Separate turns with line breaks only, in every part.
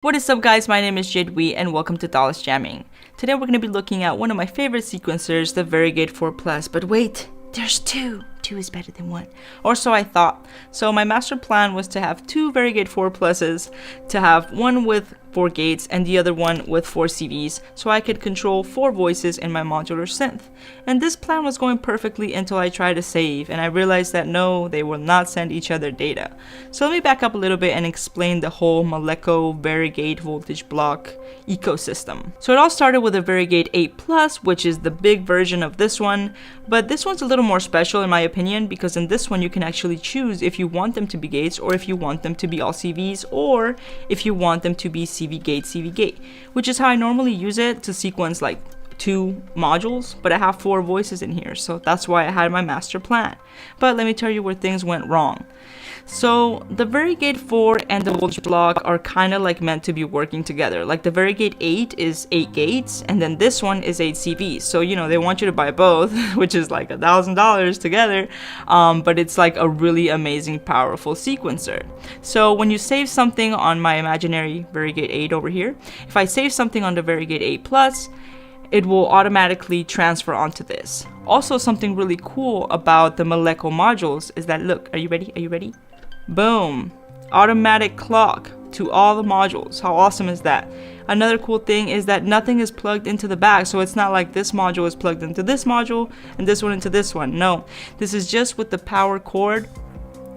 What is up guys, my name is Jidwee and welcome to Dallas Jamming. Today we're going to be looking at one of my favorite sequencers, the Varigate 4 Plus, but wait, there's two. Two is better than one, or so I thought. So my master plan was to have two Varigate 4 Pluses, to have one with 4 gates and the other one with 4 CVs, so I could control 4 voices in my modular synth. And this plan was going perfectly until I tried to save, and I realized that no, they will not send each other data. So let me back up a little bit and explain the whole Maleco Varigate voltage block ecosystem. So it all started with a Varigate 8 Plus, which is the big version of this one, but this one's a little more special in my opinion, because in this one you can actually choose if you want them to be gates, or if you want them to be all CVs, or if you want them to be CV gate, which is how I normally use it to sequence like 2 modules, but I have 4 voices in here, so that's why I had my master plan. But let me tell you where things went wrong. So the Varigate 4 and the voltage block are kind of like meant to be working together. Like the Varigate 8 is 8 gates, and then this one is 8 CVs. So you know they want you to buy both, which is like $1,000 together. But it's like a really amazing, powerful sequencer. So when you save something on my imaginary Varigate 8 over here, if I save something on the Varigate 8 Plus, it will automatically transfer onto this. Also, something really cool about the Maleco modules is that, look, are you ready? Are you ready? Boom! Automatic clock to all the modules. How awesome is that? Another cool thing is that nothing is plugged into the back, so it's not like this module is plugged into this module and this one into this one. No, this is just with the power cord.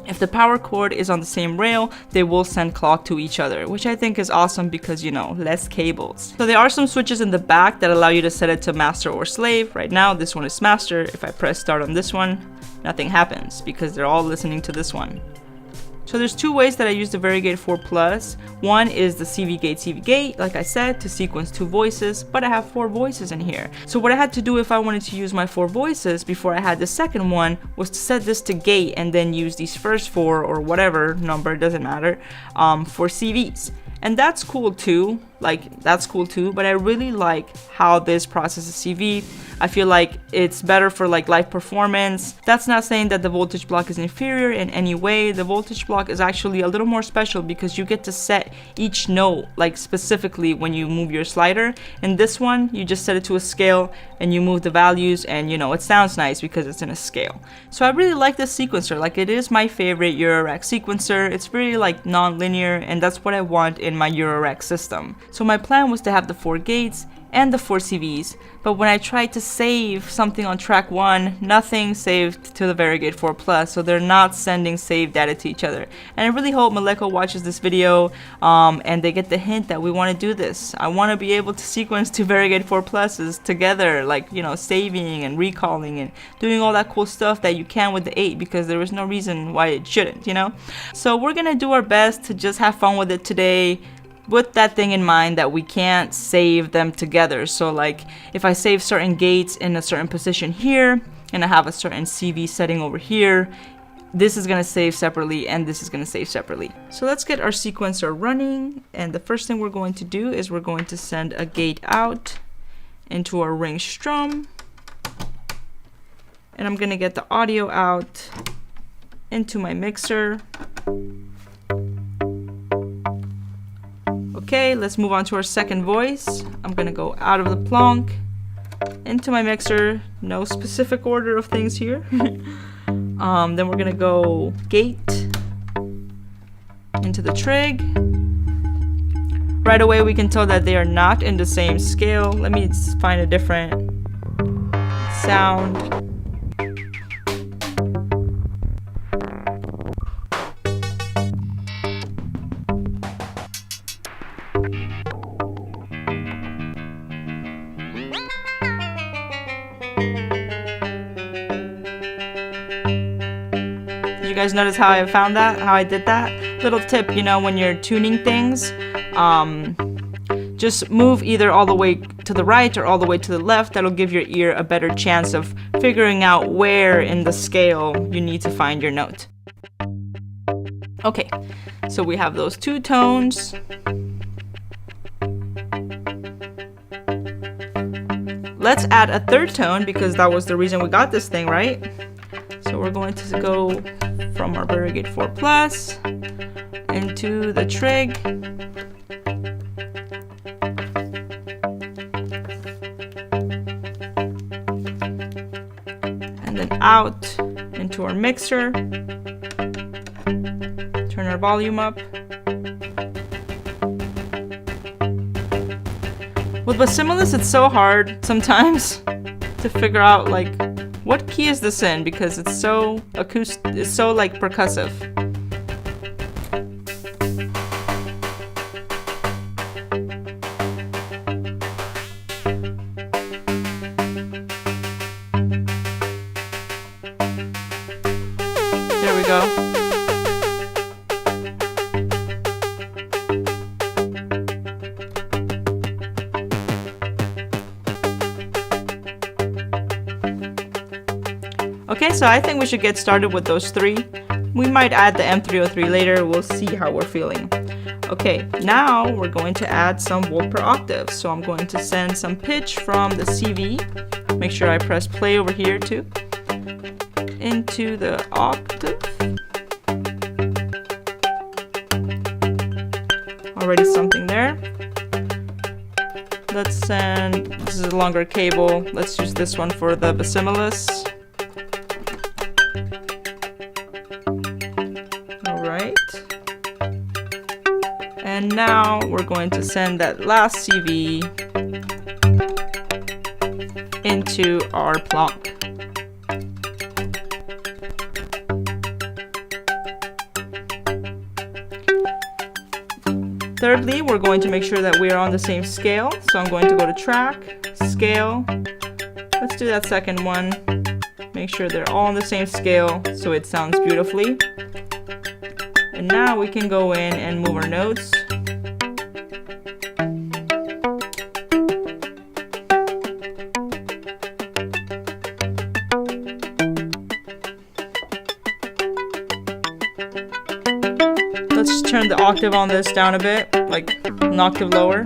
If the power cord is on the same rail, they will send clock to each other, which I think is awesome because, you know, less cables. So there are some switches in the back that allow you to set it to master or slave. Right now, this one is master. If I press start on this one, nothing happens because they're all listening to this one. So there's 2 ways that I use the Varigate 4 Plus. One is the CV gate, like I said, to sequence 2 voices, but I have 4 voices in here. So what I had to do if I wanted to use my 4 voices before I had the second one was to set this to gate and then use these first 4 or whatever number, doesn't matter, for CVs. And that's cool too, but I really like how this processes CV. I feel like it's better for like live performance. That's not saying that the voltage block is inferior in any way. The voltage block is actually a little more special because you get to set each note like specifically when you move your slider. In this one, you just set it to a scale and you move the values, and you know, it sounds nice because it's in a scale. So I really like this sequencer. Like, it is my favorite Eurorack sequencer. It's very like non-linear, and that's what I want in my Eurorack system. So my plan was to have the 4 gates and the 4 CVs, but when I tried to save something on track 1, nothing saved to the Varigate 4 Plus, so they're not sending save data to each other. And I really hope Maleco watches this video and they get the hint that we want to do this. I want to be able to sequence 2 Varigate 4 Pluses together, like, you know, saving and recalling and doing all that cool stuff that you can with the 8, because there is no reason why it shouldn't, you know? So we're gonna do our best to just have fun with it today, with that thing in mind that we can't save them together. So like, if I save certain gates in a certain position here and I have a certain CV setting over here, this is gonna save separately and this is gonna save separately. So let's get our sequencer running, and the first thing we're going to do is we're going to send a gate out into our ring strum, and I'm gonna get the audio out into my mixer. Okay, let's move on to our second voice. I'm gonna go out of the plonk into my mixer. No specific order of things here. Then we're gonna go gate into the trig. Right away we can tell that they are not in the same scale. Let me find a different sound. You guys notice how I found that? How I did that? Little tip, you know, when you're tuning things, just move either all the way to the right or all the way to the left. That'll give your ear a better chance of figuring out where in the scale you need to find your note. Okay, so we have those 2 tones. Let's add a 3rd tone because that was the reason we got this thing, right? So we're going to go from our Varigate 4 Plus into the trig. then out into our mixer. Turn our volume up. With Bassimilus, it's so hard sometimes to figure out like what key is this in, because it's so acoustic, it's so like percussive. There we go. Okay, so I think we should get started with those three. We might add the M303 later, we'll see how we're feeling. Okay, now we're going to add some volt per octave. So I'm going to send some pitch from the CV. Make sure I press play over here too. Into the octave. Already something there. Let's send, this is a longer cable. Let's use this one for the Bassimilus. Alright. And now we're going to send that last CV into our plonk. Thirdly, we're going to make sure that we are on the same scale. So I'm going to go to track, scale. Let's do that second one. Make sure they're all on the same scale so it sounds beautifully. And now we can go in and move our notes. Let's turn the octave on this down a bit, like an octave lower.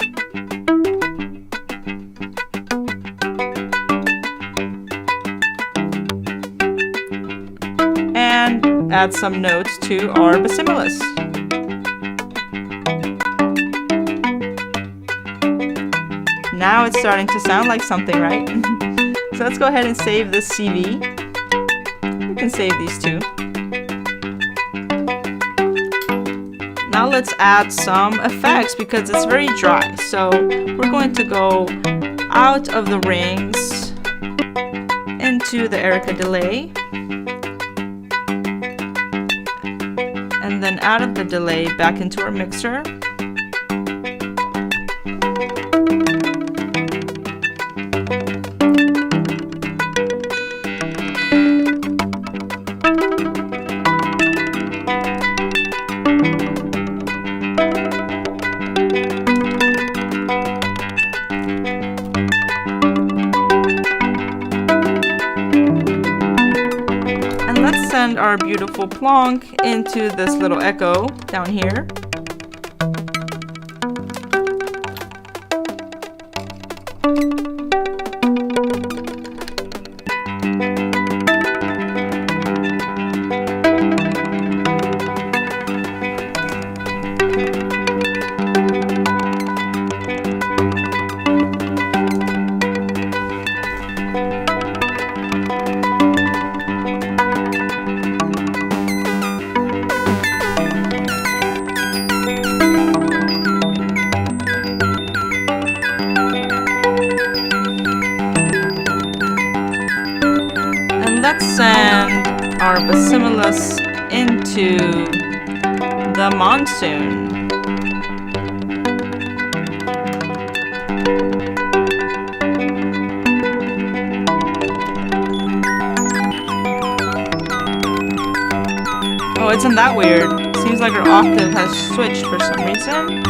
And add some notes to our Bassimilus. Now it's starting to sound like something, right? So let's go ahead and save this CV. We can save these two. Now let's add some effects because it's very dry. So we're going to go out of the rings into the Erica delay. And then out of the delay back into our mixer. Send our beautiful plonk into this little echo down here. Let's send our Bassimilus into the monsoon. Oh, isn't that weird? Seems like our octave has switched for some reason.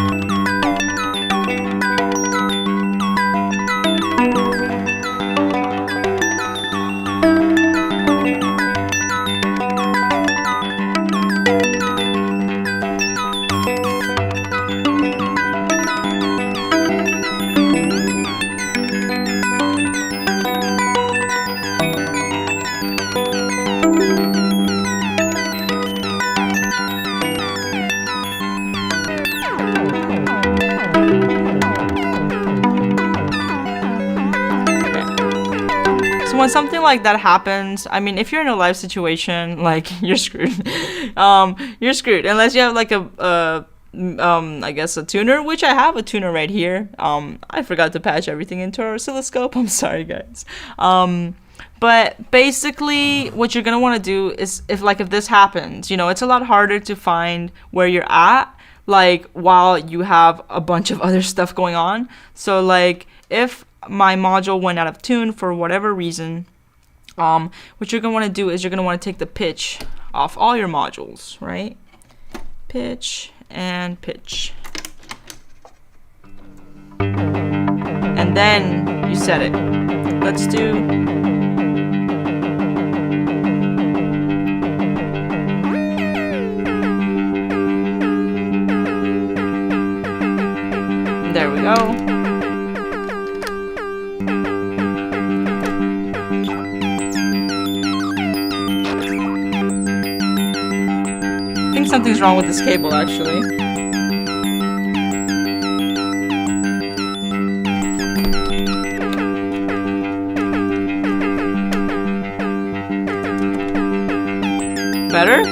So when something like that happens, I mean, if you're in a live situation, like, you're screwed. You're screwed unless you have like I guess a tuner, which I have a tuner right here. I forgot to patch everything into our oscilloscope. I'm sorry, guys. But basically, what you're gonna want to do is, if this happens, you know, it's a lot harder to find where you're at, like, while you have a bunch of other stuff going on. So like, if my module went out of tune for whatever reason, what you're gonna want to do is you're gonna want to take the pitch off all your modules, right? Pitch and pitch, and then you set it. Let's do. There we go. I think something's wrong with this cable, actually. Better?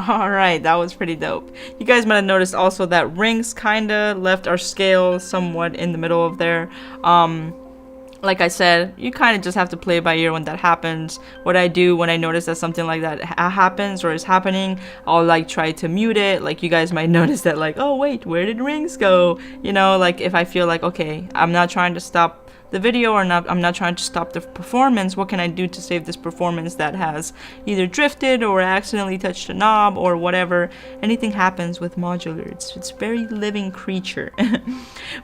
Alright, that was pretty dope. You guys might have noticed also that rings kinda left our scale somewhat in the middle of there. Like I said, you kind of just have to play by ear when that happens. What I do when I notice that something like that happens or is happening, I'll like try to mute it. Like you guys might notice that like, oh wait, where did rings go? You know, like if I feel like, okay, I'm not trying to stop the video or not, I'm not trying to stop the performance, what can I do to save this performance that has either drifted or accidentally touched a knob or whatever. Anything happens with modular, it's very living creature.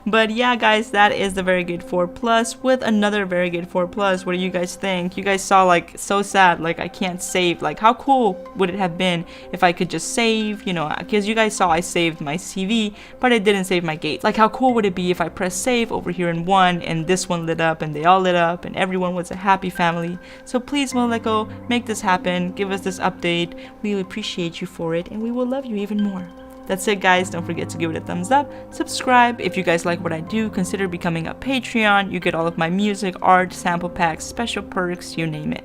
But yeah guys, that is the Varigate 4 Plus with another Varigate 4 Plus. What do you guys think? You guys saw like so sad, like I can't save. Like how cool would it have been if I could just save, you know, because you guys saw I saved my CV but I didn't save my gate. Like how cool would it be if I press save over here in one and this one lit up and they all lit up and everyone was a happy family. So please Moleko, make this happen, give us this update. We will appreciate you for it and we will love you even more. That's it guys, don't forget to give it a thumbs up, subscribe. If you guys like what I do, consider becoming a Patreon. You get all of my music, art, sample packs, special perks, you name it.